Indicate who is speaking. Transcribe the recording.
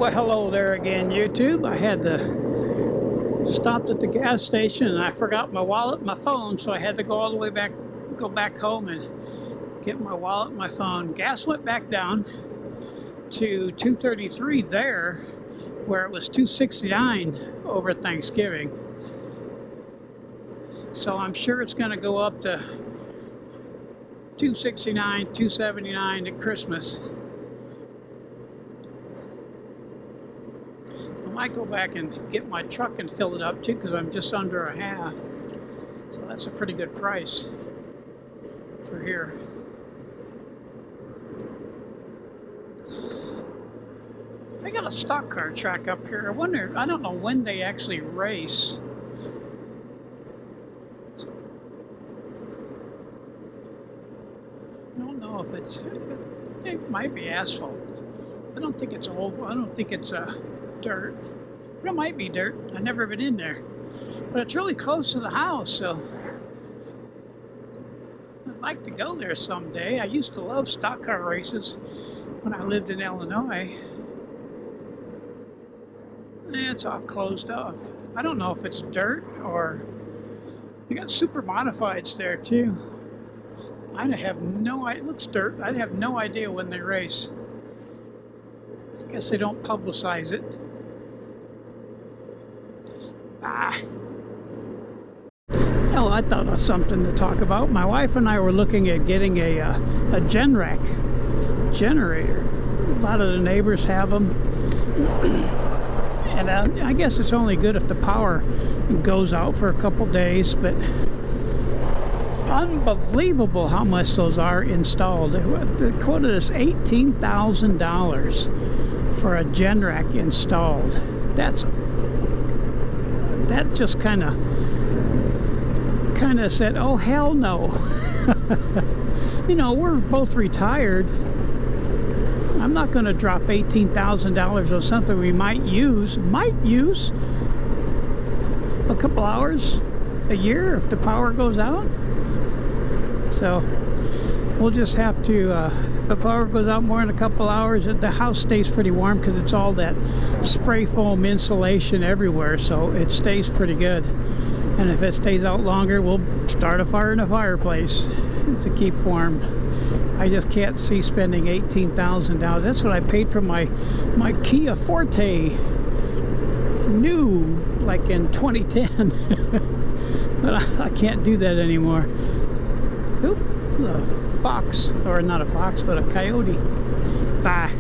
Speaker 1: Well, hello there again, YouTube. I had to stop at the gas station and I forgot my wallet and my phone, so I had to go all the way back, go back home and get my wallet and my phone. Gas went back down to $2.33 there, where it was $2.69 over Thanksgiving. So I'm sure it's going to go up to $2.69, $2.79 at Christmas. I might go back and get my truck and fill it up too, because I'm just under a half. So that's a pretty good price for here. They got a stock car track up here. I wonder, I don't know when they actually race. So, I don't know if it might be asphalt. I don't think it's oval. I don't think it's dirt. It might be dirt. I've never been in there. But it's really close to the house, so I'd like to go there someday. I used to love stock car races when I lived in Illinois. It's all closed off. I don't know if it's dirt or they got super modifieds there too. I have no idea. It looks dirt. I have no idea when they race. I guess they don't publicize it. Oh, I thought of something to talk about. My wife and I were looking at getting a Generac generator. A lot of the neighbors have them. And I guess it's only good if the power goes out for a couple days, but unbelievable how much those are installed. The quote is $18,000 for a Generac installed. That just kind of said, oh hell no. You know, we're both retired. I'm not going to drop $18,000 on something we might use a couple hours a year if the power goes out. So we'll just have to, if the power goes out more than a couple hours, the house stays pretty warm because it's all that spray foam insulation everywhere, so it stays pretty good. And if it stays out longer, we'll start a fire in the fireplace to keep warm. I just can't see spending $18,000. That's what I paid for my Kia Forte, new, like in 2010. But I can't do that anymore. Oop, a fox, or not a fox, but a coyote. Bye.